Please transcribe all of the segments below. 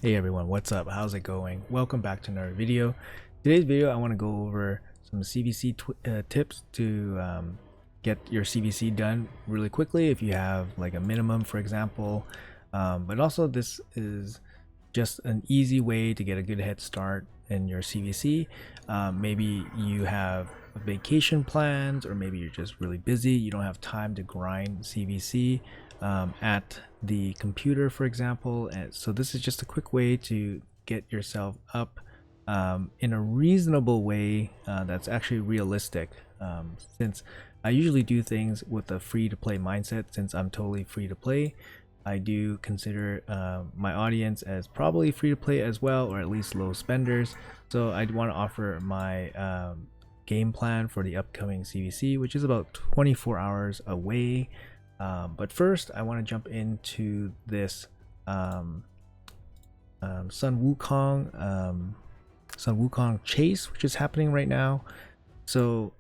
Hey everyone, what's up? How's it going? Welcome back to another video. Today's video I want to go over some CVC tips to get your CVC done really quickly if you have like a minimum, for example. But also this is just an easy way to get a good head start in your CVC. Maybe you have vacation plans, or maybe you're just really busy, you don't have time to grind CVC at the computer, for example. And so this is just a quick way to get yourself up in a reasonable way that's actually realistic, since I usually do things with a free to play mindset. Since I'm totally free to play, I do consider my audience as probably free to play as well, or at least low spenders. So I'd want to offer my game plan for the upcoming CVC, which is about 24 hours away. But first, I want to jump into this Sun Wukong Chase, which is happening right now. So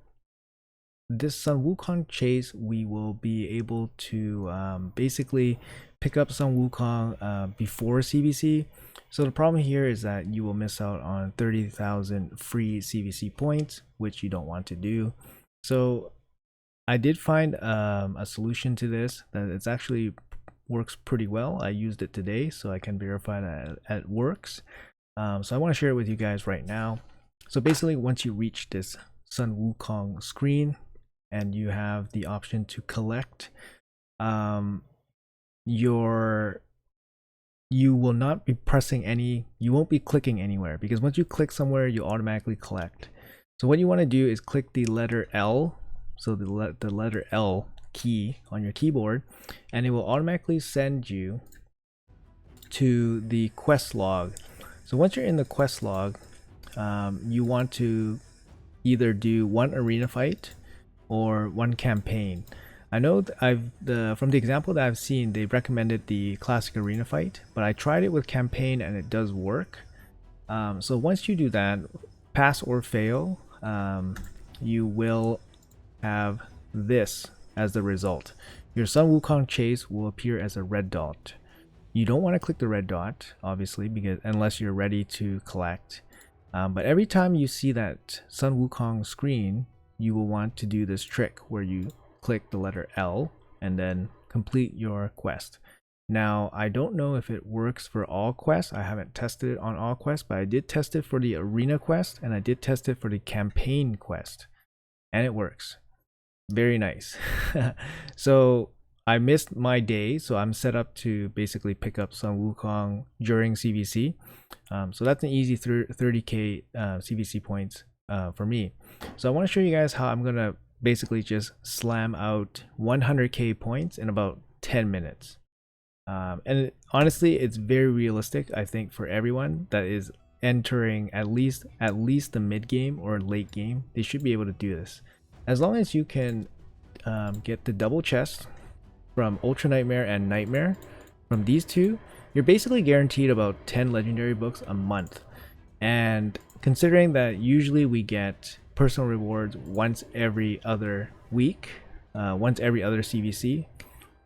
this Sun Wukong Chase, we will be able to basically pick up Sun Wukong before CVC. So the problem here is that you will miss out on 30,000 free CVC points, which you don't want to do. So I did find a solution to this that it's actually works pretty well. I used it today, so I can verify that it works. So I want to share it with you guys right now. So basically, once you reach this Sun Wukong screen and you have the option to collect, you will not be pressing you won't be clicking anywhere, because once you click somewhere, you automatically collect. So what you want to do is click the letter L, so the letter L key on your keyboard, and it will automatically send you to the quest log. So once you're in the quest log, you want to either do one arena fight or one campaign. I know from the example that I've seen, they've recommended the classic arena fight, but I tried it with campaign and it does work. So once you do that, pass or fail, you will have this as the result. Your Sun Wukong Chase will appear as a red dot. You don't want to click the red dot, obviously, because unless you're ready to collect. But every time you see that Sun Wukong screen, you will want to do this trick where you click the letter L and then complete your quest. Now, I don't know if it works for all quests. I haven't tested it on all quests, but I did test it for the arena quest and I did test it for the campaign quest, and it works. Very nice. So I missed my day, so I'm set up to basically pick up some Wukong during CVC. So that's an easy 30k CVC points for me. So I want to show you guys how I'm gonna basically just slam out 100k points in about 10 minutes. Honestly, it's very realistic, I think, for everyone that is entering at least the mid game or late game. They should be able to do this, as long as you can get the double chest from Ultra Nightmare and Nightmare. From these two, you're basically guaranteed about 10 legendary books a month. And considering that usually we get personal rewards once every other week, once every other CVC,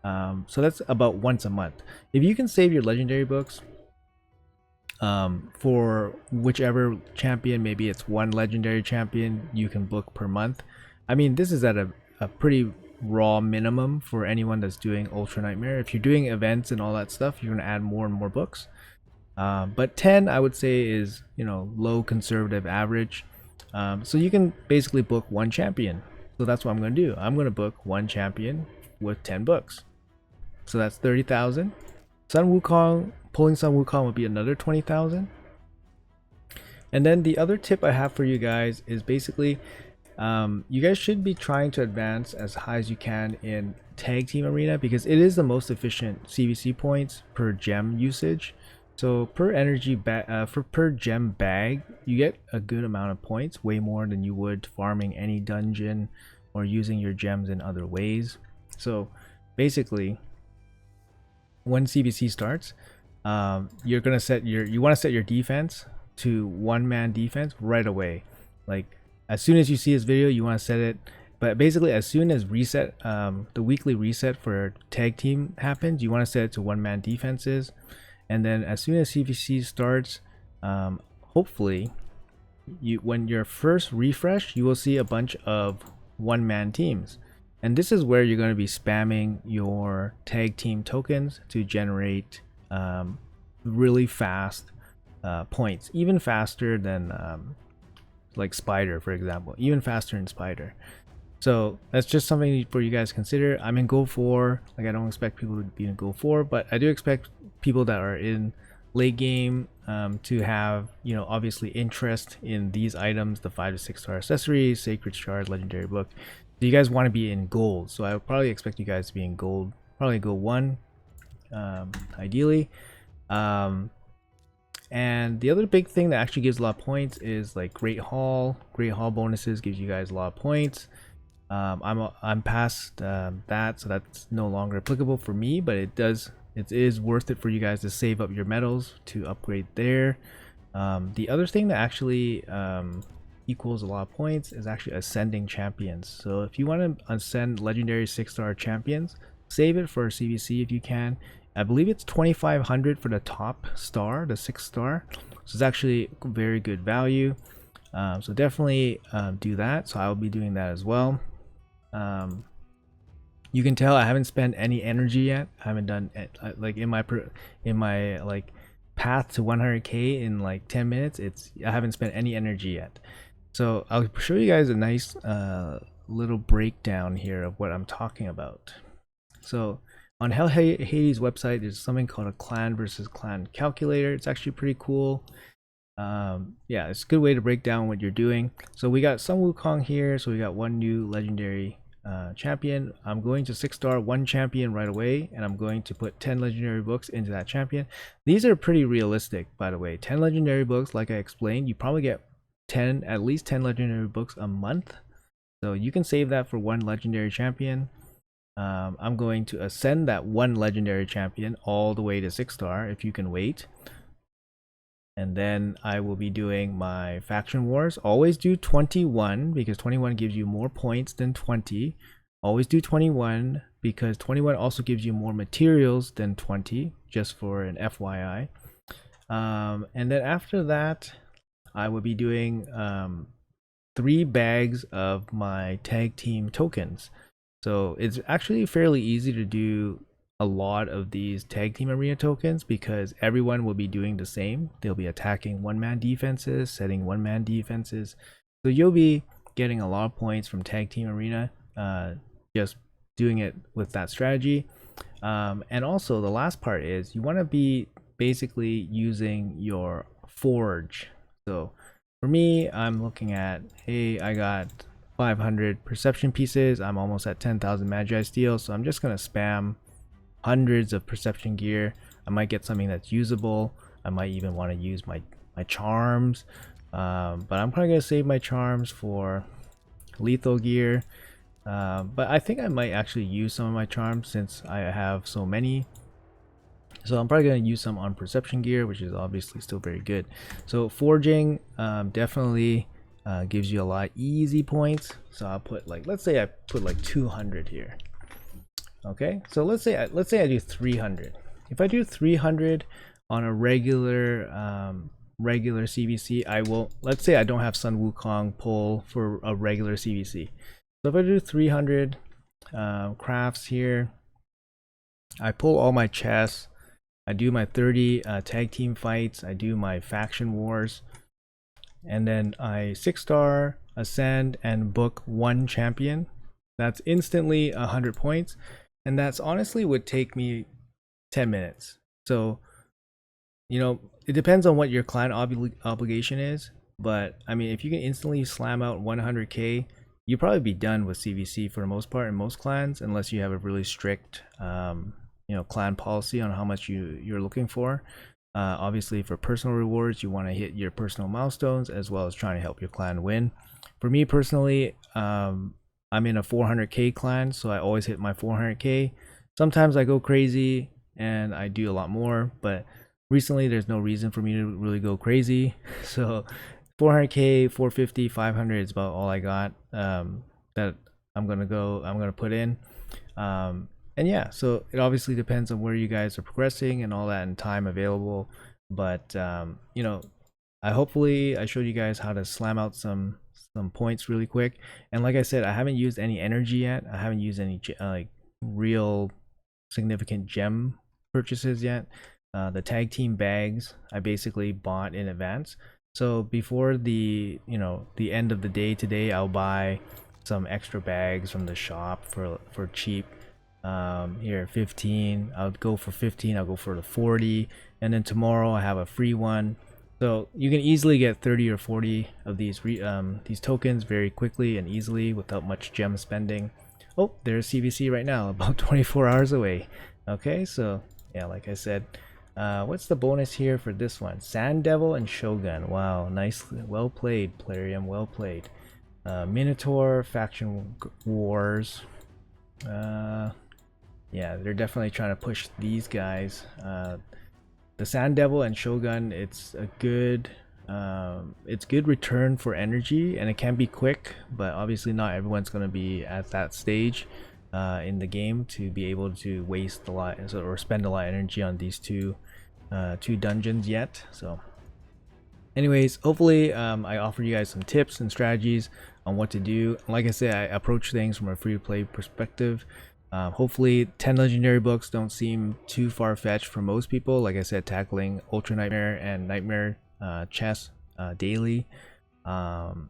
so that's about once a month. If you can save your legendary books for whichever champion, maybe it's one legendary champion you can book per month. I mean, this is at a pretty raw minimum for anyone that's doing Ultra Nightmare. If you're doing events and all that stuff, you're going to add more and more books. But 10, I would say, is, low conservative average. So you can basically book one champion. So that's what I'm going to do. I'm going to book one champion with 10 books. So that's 30,000. Sun Wukong, pulling Sun Wukong would be another 20,000. And then the other tip I have for you guys is basically, you guys should be trying to advance as high as you can in tag team arena, because it is the most efficient CVC points per gem usage. So per per gem bag, you get a good amount of points, way more than you would farming any dungeon or using your gems in other ways. So basically, when CVC starts, you're gonna you want to set your defense to one-man defense right away. Like, as soon as you see this video, you want to set it. But basically, as soon as the weekly reset for tag team happens, you want to set it to one-man defenses. And then as soon as CVC starts, hopefully when your first refresh, you will see a bunch of one-man teams. And this is where you're going to be spamming your tag team tokens to generate really fast points, even faster than like Spider, for example, even faster than Spider. So that's just something for you guys to consider. I'm in Go 4. Like, I don't expect people to be in Go 4, but I do expect people that are in late game to have, you know, obviously interest in these items, the 5 to 6 star accessories, sacred shard, legendary book. So you guys want to be in gold. So I would probably expect you guys to be in gold, probably Go 1, ideally. And the other big thing that actually gives a lot of points is like Great Hall. Great Hall bonuses gives you guys a lot of points. I'm past that, so that's no longer applicable for me, but it is worth it for you guys to save up your medals to upgrade there. The other thing that actually equals a lot of points is actually ascending champions. So if you want to ascend legendary 6-star champions, save it for CVC if you can. I believe it's 2,500 for the top star, the 6-star. So it's actually very good value. So definitely do that. So I'll be doing that as well. You can tell I haven't spent any energy yet. I haven't done like in my like path to 100k in like 10 minutes. I haven't spent any energy yet. So I'll show you guys a nice little breakdown here of what I'm talking about. So on Hell Hades website, there's something called a clan versus clan calculator. It's actually pretty cool. Yeah, it's a good way to break down what you're doing. So we got some Wukong here. So we got one new legendary champion. I'm going to 6-star one champion right away, and I'm going to put 10 legendary books into that champion. These are pretty realistic, by the way. 10 legendary books, like I explained, you probably get at least 10 legendary books a month. So you can save that for one legendary champion. I'm going to ascend that one legendary champion all the way to 6-star if you can wait. And then I will be doing my faction wars. Always do 21 because 21 gives you more points than 20. Always do 21 because 21 also gives you more materials than 20, just for an FYI. And then after that, I will be doing 3 bags of my tag team tokens. So it's actually fairly easy to do a lot of these tag team arena tokens because everyone will be doing the same. They'll be attacking one-man defenses, setting one-man defenses. So you'll be getting a lot of points from tag team arena just doing it with that strategy. And also the last part is you want to be basically using your forge. So for me, I'm looking at, hey, I got 500 perception pieces. I'm almost at 10,000 magi steel, so I'm just gonna spam hundreds of perception gear. I might get something that's usable. I might even want to use my charms, but I'm probably gonna save my charms for lethal gear. But I think I might actually use some of my charms since I have so many. So I'm probably going to use some on perception gear, which is obviously still very good. So forging definitely gives you a lot of easy points. So I'll put like, let's say I put like 200 here. Okay, so let's say I do 300. If I do 300 on a regular CVC, I will, let's say I don't have Sun Wukong pull for a regular CVC. So if I do 300 crafts here, I pull all my chests, I do my 30 tag team fights, I do my faction wars, and then I 6-star, ascend, and book one champion. That's instantly 100 points, and that's honestly would take me 10 minutes. So, you know, it depends on what your clan obligation is, but I mean, if you can instantly slam out 100k, you'll probably be done with CVC for the most part in most clans, unless you have a really strict you know, clan policy on how much you're looking for. Obviously for personal rewards, you want to hit your personal milestones as well as trying to help your clan win. For me personally, I'm in a 400k clan, so I always hit my 400k. Sometimes I go crazy and I do a lot more, but recently there's no reason for me to really go crazy. So 400k, 450, 500 is about all I got that I'm gonna put in. And yeah, so it obviously depends on where you guys are progressing and all that and time available. But you know, I showed you guys how to slam out some points really quick. And like I said, I haven't used any energy yet. I haven't used any like real significant gem purchases yet. The tag team bags I basically bought in advance. So before the end of the day today, I'll buy some extra bags from the shop for cheap. Here 15. I'll go for 15. I'll go for the 40, and then tomorrow I have a free one. So you can easily get 30 or 40 of these tokens very quickly and easily without much gem spending. Oh, there's CVC right now, about 24 hours away. Okay, so yeah, like I said, what's the bonus here for this one? Sand Devil and Shogun. Wow, nicely, well played, Plarium, well played. Minotaur, Faction Wars. Yeah, they're definitely trying to push these guys. The Sand Devil and Shogun, it's good return for energy, and it can be quick, but obviously not everyone's going to be at that stage in the game to be able to waste a lot or spend a lot of energy on these two dungeons yet. So anyways, hopefully I offered you guys some tips and strategies on what to do. Like I said, I approach things from a free-to-play perspective. Hopefully 10 legendary books don't seem too far-fetched for most people. Like I said, tackling Ultra Nightmare and Nightmare chess daily. And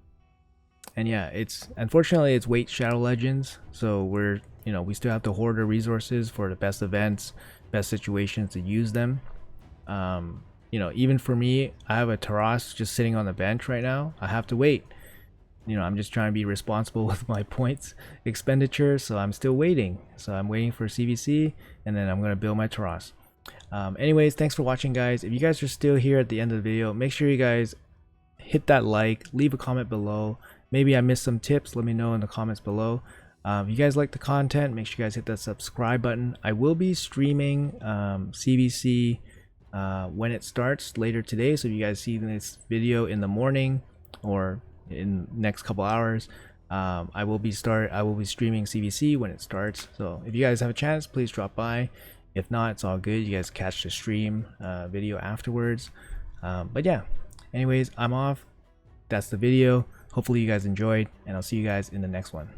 yeah, it's unfortunately it's Wait Shadow Legends, so we still have to hoard our resources for the best events, best situations to use them. Even for me, I have a Taras just sitting on the bench right now. I have to wait. I'm just trying to be responsible with my points expenditure, so I'm still waiting. So I'm waiting for CVC, and then I'm going to build my Taras. Anyways, thanks for watching, guys. If you guys are still here at the end of the video, make sure you guys hit that like, leave a comment below. Maybe I missed some tips, let me know in the comments below. If you guys like the content, make sure you guys hit that subscribe button. I will be streaming CVC when it starts later today, so if you guys see this video in the morning or in next couple hours, I will be streaming CVC when it starts. So if you guys have a chance, please drop by. If not, it's all good. You guys catch the stream video afterwards. But yeah, anyways, I'm off. That's the video. Hopefully you guys enjoyed, and I'll see you guys in the next one.